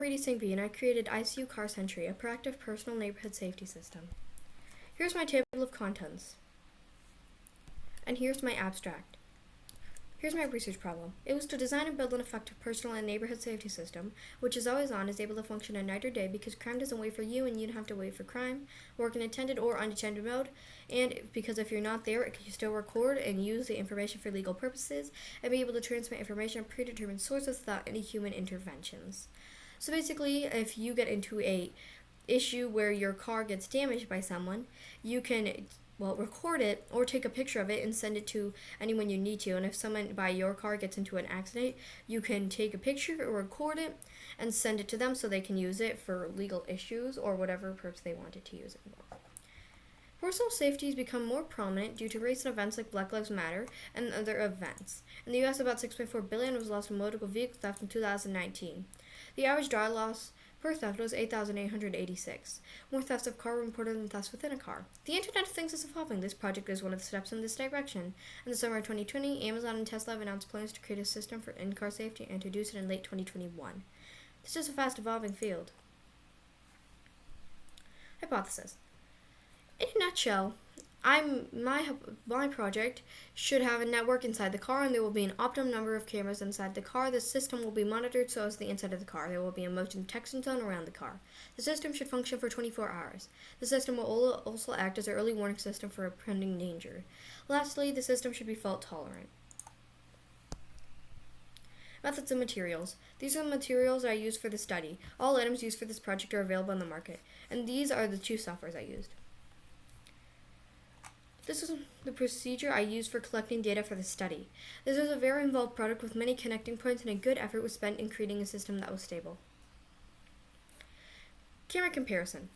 Riddhi Singhvi, and I created ICU Car Sentry, a proactive personal neighborhood safety system. Here's my table of contents. And here's my abstract. Here's my research problem. It was to design and build an effective personal and neighborhood safety system, which is always on, is able to function at night or day because crime doesn't wait for you and you don't have to wait for crime, work in attended or unattended mode, and because if you're not there, it can still record and use the information for legal purposes, and be able to transmit information from predetermined sources without any human interventions. So basically, if you get into a issue where your car gets damaged by someone, you can record it or take a picture of it and send it to anyone you need to. And if someone by your car gets into an accident, you can take a picture or record it and send it to them so they can use it for legal issues or whatever purpose they wanted to use it for. Personal safety has become more prominent due to recent events like Black Lives Matter and other events. In the U.S., about $6.4 billion was lost in motor vehicle theft in 2019. The average dollar loss per theft was $8,886. More thefts of car were reported than thefts within a car. The Internet of Things is evolving. This project is one of the steps in this direction. In the summer of 2020, Amazon and Tesla have announced plans to create a system for in-car safety and introduce it in late 2021. This is a fast-evolving field. Hypothesis. In a nutshell, my project should have a network inside the car, and there will be an optimum number of cameras inside the car. The system will be monitored so as the inside of the car. There will be a motion detection zone around the car. The system should function for 24 hours. The system will also act as an early warning system for impending danger. Lastly, the system should be fault tolerant. Methods and materials. These are the materials I used for the study. All items used for this project are available on the market, and these are the two softwares I used. This is the procedure I used for collecting data for the study. This was a very involved product with many connecting points, and a good effort was spent in creating a system that was stable. Camera comparison.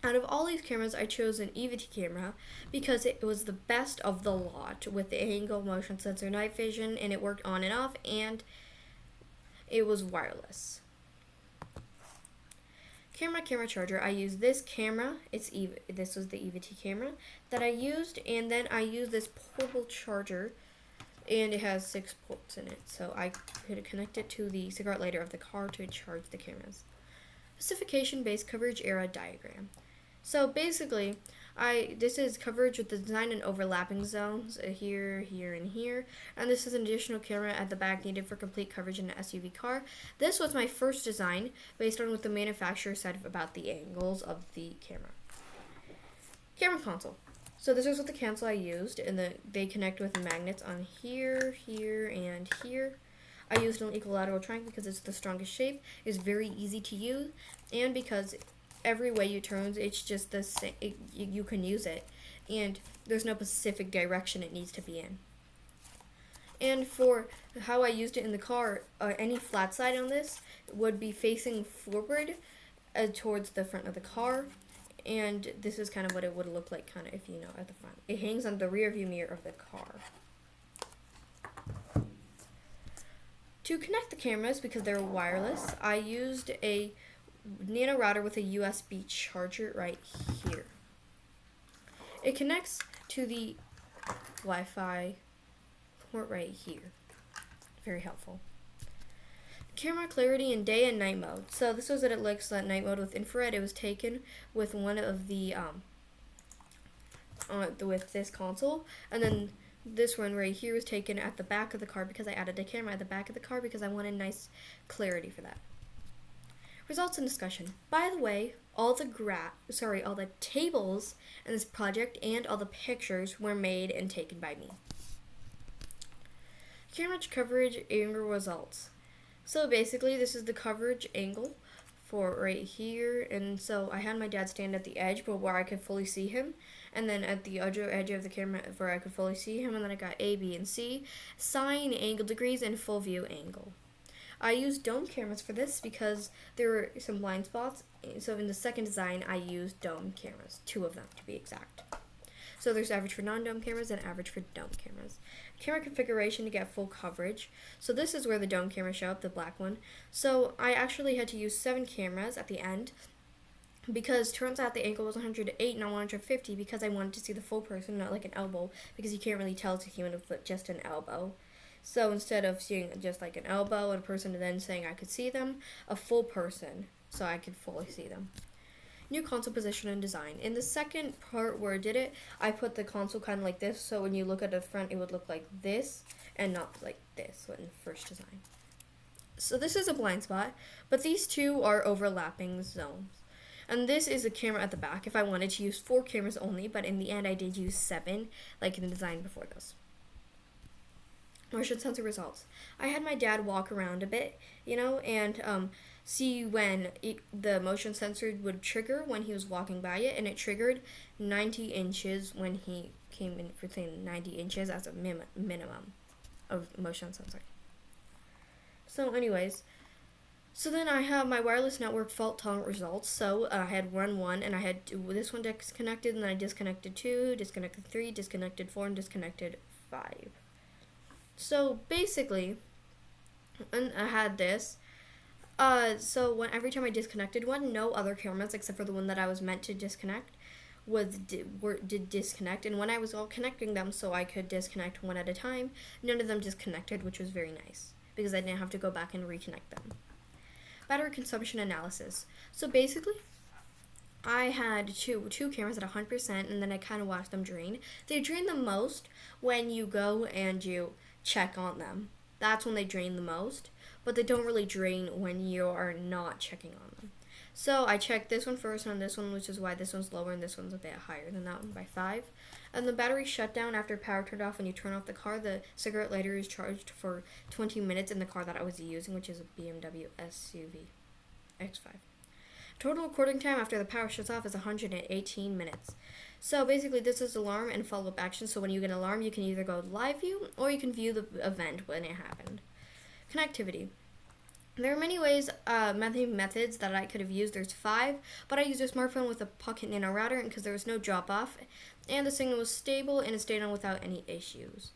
Out of all these cameras, I chose an EVT camera because it was the best of the lot with the angle, motion sensor, night vision, and it worked on and off, and it was wireless. Camera charger. I used this camera. This was the EVT camera that I used, and then I used this portable charger, and it has 6 ports in it, so I could connect it to the cigarette lighter of the car to charge the cameras. Specification-based coverage area diagram. So basically, this is coverage with the design and overlapping zones here, here, and here. And this is an additional camera at the back needed for complete coverage in an SUV car. This was my first design based on what the manufacturer said about the angles of the camera. Camera console. So this is what the console I used, and they connect with magnets on here, here, and here. I used an equilateral triangle because it's the strongest shape. It's very easy to use, and because every way you turn, it's just the same. You can use it, and there's no specific direction it needs to be in. And for how I used it in the car, any flat side on this would be facing forward towards the front of the car, and this is kind of what it would look like kind of if you know at the front. It hangs on the rear view mirror of the car. To connect the cameras, because they're wireless, I used a nano router with a USB charger right here. It connects to the Wi-Fi port right here. Very helpful. Camera clarity in day and night mode. So this was what it looks like night mode with infrared. It was taken with one of the with this console, and then this one right here was taken at the back of the car because I added a camera at the back of the car because I wanted nice clarity for that. Results and discussion. By the way, all the tables in this project and all the pictures were made and taken by me. Camera coverage angle results. So basically, this is the coverage angle for right here, and so I had my dad stand at the edge, but where I could fully see him, and then at the other edge of the camera where I could fully see him, and then I got A, B, and C, sine, angle degrees, and full view angle. I used dome cameras for this because there were some blind spots, so in the second design I used dome cameras, 2 of them to be exact. So there's average for non-dome cameras and average for dome cameras. Camera configuration to get full coverage. So this is where the dome cameras show up, the black one. So I actually had to use 7 cameras at the end because turns out the angle was 108, not 150, because I wanted to see the full person, not like an elbow, because you can't really tell it's a human with just an elbow. So instead of seeing just like an elbow and a person and then saying I could see them, a full person so I could fully see them. New console position and design. In the second part where I did it, I put the console kind of like this, so when you look at the front, it would look like this and not like this in the first design. So this is a blind spot, but these two are overlapping zones. And this is a camera at the back if I wanted to use 4 cameras only, but in the end I did use 7, like in the design before this. Motion sensor results. I had my dad walk around a bit, and see when the motion sensor would trigger when he was walking by it, and it triggered 90 inches when he came in within 90 inches as a minimum of motion sensor. So anyways, so then I have my wireless network fault tolerant results. So I had run 1, and I had this one disconnected, and then I disconnected 2, disconnected 3, disconnected 4, and disconnected 5. So basically, and I had this. So every time I disconnected one, no other cameras except for the one that I was meant to disconnect did disconnect. And when I was all connecting them, so I could disconnect one at a time, none of them disconnected, which was very nice because I didn't have to go back and reconnect them. Battery consumption analysis. So basically, I had two cameras at 100%, and then I kind of watched them drain. They drain the most when you go and you check on them. That's when they drain the most, but they don't really drain when you are not checking on them. So I checked this one first and this one, which is why this one's lower and this one's a bit higher than that one by 5. And the battery shut down after power turned off. When you turn off the car, the cigarette lighter is charged for 20 minutes in the car that I was using, which is a BMW SUV X5. Total recording time after the power shuts off is 118 minutes. So basically this is alarm and follow-up action. So when you get an alarm, you can either go live view or you can view the event when it happened. Connectivity. There are many ways, many methods that I could have used. There's 5, but I used a smartphone with a pocket nano router because there was no drop-off, and the signal was stable and it stayed on without any issues.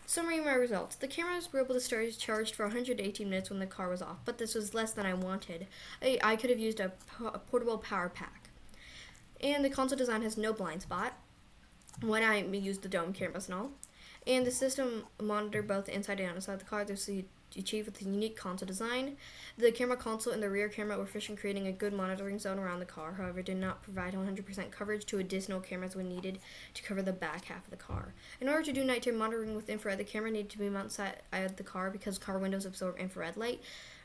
Summary of my results. The cameras were able to stay charged for 118 minutes when the car was off, but this was less than I wanted. I could have used a portable power pack. And the console design has no blind spot when I used the dome cameras and all. And the system monitored both the inside and outside of the car. This is achieved with a unique console design. The camera console and the rear camera were efficient, creating a good monitoring zone around the car. However, did not provide 100% coverage to additional cameras when needed to cover the back half of the car. In order to do nighttime monitoring with infrared, the camera needed to be mounted outside the car because car windows absorb infrared light.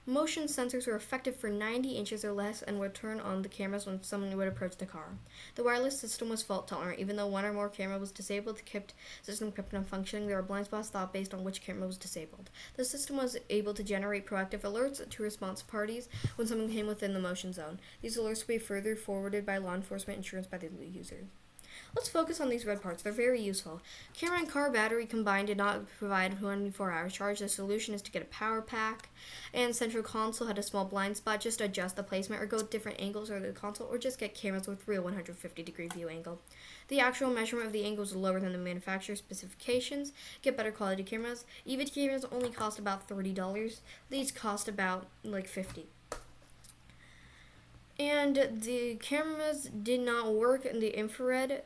Motion sensors were effective for 90 inches or less and would turn on the cameras when someone would approach the car. The wireless system was fault tolerant. Even though one or more camera was disabled, the system kept on functioning. There were blind spots thought based on which camera was disabled. The system was able to generate proactive alerts to response parties when someone came within the motion zone. These alerts would be further forwarded by law enforcement insurance by the user. Let's focus on these red parts. They're very useful. Camera and car battery combined did not provide 24-hour charge. The solution is to get a power pack. And central console had a small blind spot. Just adjust the placement or go different angles of the console, or just get cameras with real 150-degree view angle. The actual measurement of the angle is lower than the manufacturer's specifications. Get better quality cameras. EVID cameras only cost about $30. These cost about like $50. And the cameras did not work in the infrared.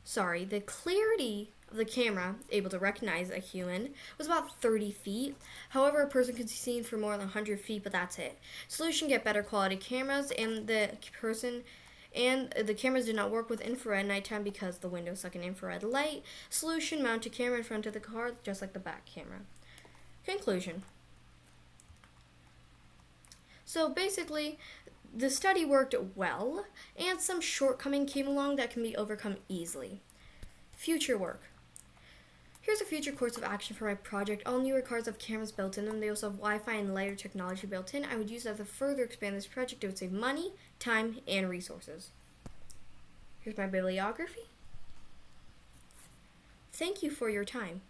The clarity of the camera, able to recognize a human, was about 30 feet. However, a person could be seen for more than 100 feet, but that's it. Solution: get better quality cameras, and the cameras did not work with infrared nighttime because the windows suck in infrared light. Solution: mount a camera in front of the car, just like the back camera. Conclusion. So basically, the study worked well, and some shortcoming came along that can be overcome easily. Future work. Here's a future course of action for my project. All newer cars have cameras built in them. They also have Wi-Fi and lighter technology built in. I would use that to further expand this project. It would save money, time, and resources. Here's my bibliography. Thank you for your time.